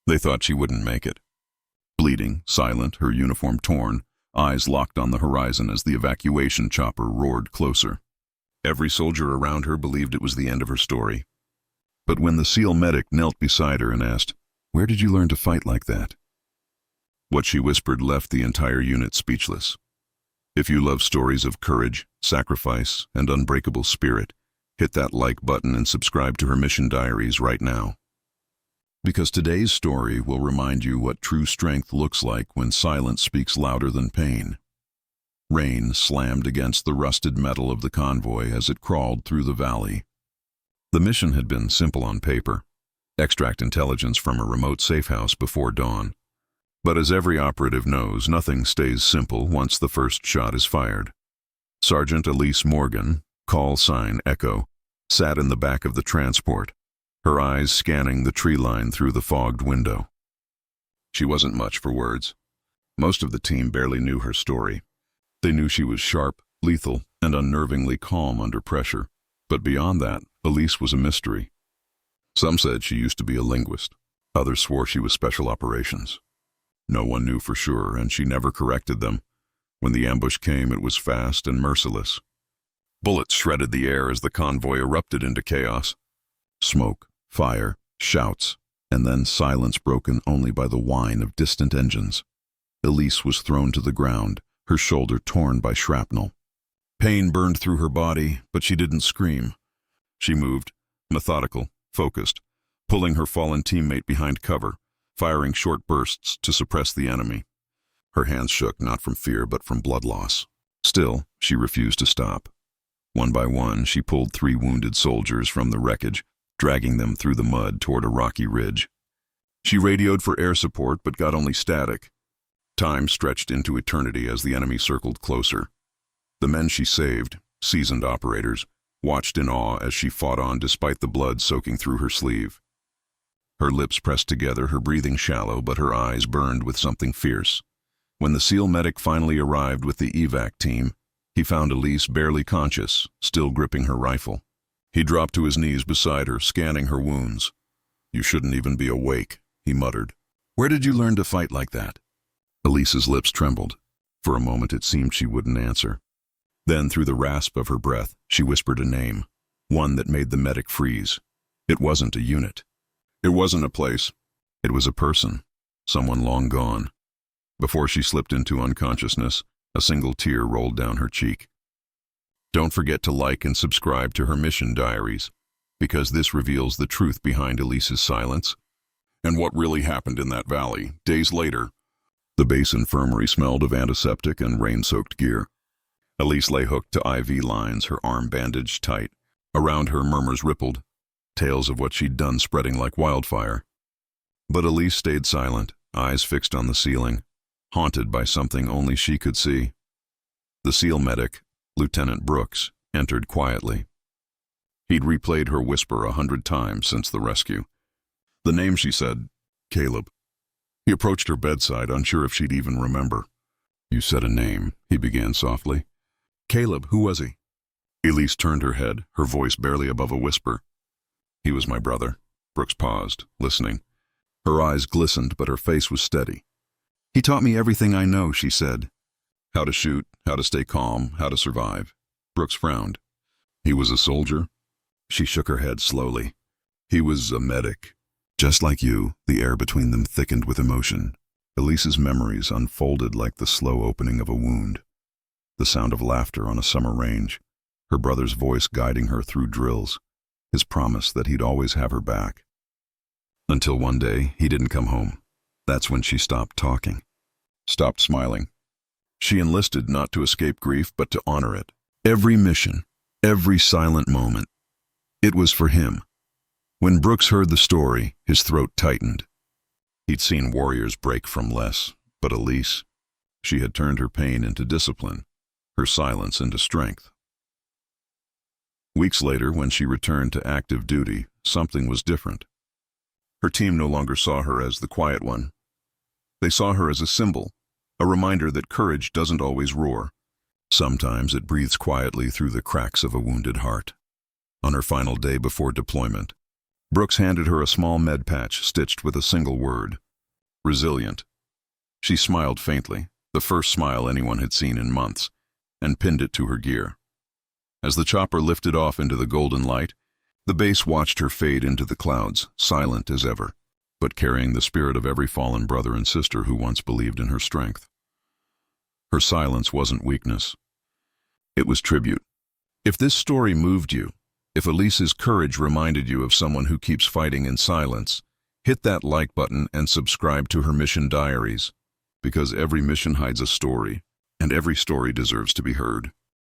They thought she wouldn't make it. Bleeding, silent, her uniform torn, eyes locked on the horizon as the evacuation chopper roared closer. Every soldier around her believed it was the end of her story. But when the SEAL medic knelt beside her and asked, "Where did you learn to fight like that?" what she whispered left the entire unit speechless. If you love stories of courage, sacrifice, and unbreakable spirit, hit that like button and subscribe to her Mission Diaries right now. Because today's story will remind you what true strength looks like when silence speaks louder than pain. Rain slammed against the rusted metal of the convoy as it crawled through the valley. The mission had been simple on paper: extract intelligence from a remote safe house before dawn. But as every operative knows, nothing stays simple once the first shot is fired. Sergeant Elise Morgan, call sign Echo, sat in the back of the transport, her eyes scanning the tree line through the fogged window. She wasn't much for words. Most of the team barely knew her story. They knew she was sharp, lethal, and unnervingly calm under pressure. But beyond that, Elise was a mystery. Some said she used to be a linguist. Others swore she was special operations. No one knew for sure, and she never corrected them. When the ambush came, it was fast and merciless. Bullets shredded the air as the convoy erupted into chaos. Smoke, fire, shouts, and then silence broken only by the whine of distant engines. Elise was thrown to the ground, her shoulder torn by shrapnel. Pain burned through her body, but she didn't scream. She moved, methodical, focused, pulling her fallen teammate behind cover, firing short bursts to suppress the enemy. Her hands shook not from fear but from blood loss. Still, she refused to stop. One by one, she pulled 3 wounded soldiers from the wreckage, dragging them through the mud toward a rocky ridge. She radioed for air support but got only static. Time stretched into eternity as the enemy circled closer. The men she saved, seasoned operators, watched in awe as she fought on despite the blood soaking through her sleeve. Her lips pressed together, her breathing shallow, but her eyes burned with something fierce. When the SEAL medic finally arrived with the evac team, he found Elise barely conscious, still gripping her rifle. He dropped to his knees beside her, scanning her wounds. "You shouldn't even be awake," he muttered. "Where did you learn to fight like that?" Elise's lips trembled. For a moment it seemed she wouldn't answer. Then, through the rasp of her breath, she whispered a name, one that made the medic freeze. It wasn't a unit. It wasn't a place. It was a person, someone long gone. Before she slipped into unconsciousness, a single tear rolled down her cheek. Don't forget to like and subscribe to her Mission Diaries, because this reveals the truth behind Elise's silence and what really happened in that valley. Days later, the base infirmary smelled of antiseptic and rain-soaked gear. Elise lay hooked to IV lines, her arm bandaged tight. Around her, murmurs rippled, tales of what she'd done spreading like wildfire. But Elise stayed silent, eyes fixed on the ceiling, haunted by something only she could see. The SEAL medic, Lieutenant Brooks, entered quietly. He'd replayed her whisper 100 times since the rescue. The name, she said, Caleb. He approached her bedside, unsure if she'd even remember. "You said a name," he began softly. "Caleb, who was he?" Elise turned her head, her voice barely above a whisper. "He was my brother." Brooks paused, listening. Her eyes glistened, but her face was steady. "He taught me everything I know," she said. "How to shoot, how to stay calm, how to survive." Brooks frowned. "He was a soldier?" She shook her head slowly. "He was a medic. Just like you." The air between them thickened with emotion. Elise's memories unfolded like the slow opening of a wound. The sound of laughter on a summer range, her brother's voice guiding her through drills, his promise that he'd always have her back. Until one day, he didn't come home. That's when she stopped talking, stopped smiling. She enlisted not to escape grief, but to honor it. Every mission, every silent moment. It was for him. When Brooks heard the story, his throat tightened. He'd seen warriors break from less, but Elise, she had turned her pain into discipline, her silence into strength. Weeks later, when she returned to active duty, something was different. Her team no longer saw her as the quiet one. They saw her as a symbol, a reminder that courage doesn't always roar. Sometimes it breathes quietly through the cracks of a wounded heart. On her final day before deployment, Brooks handed her a small med patch stitched with a single word: resilient. She smiled faintly, the first smile anyone had seen in months, and pinned it to her gear. As the chopper lifted off into the golden light, the base watched her fade into the clouds, silent as ever, but carrying the spirit of every fallen brother and sister who once believed in her strength. Her silence wasn't weakness. It was tribute. If this story moved you, if Elise's courage reminded you of someone who keeps fighting in silence, hit that like button and subscribe to her Mission Diaries, because every mission hides a story, and every story deserves to be heard.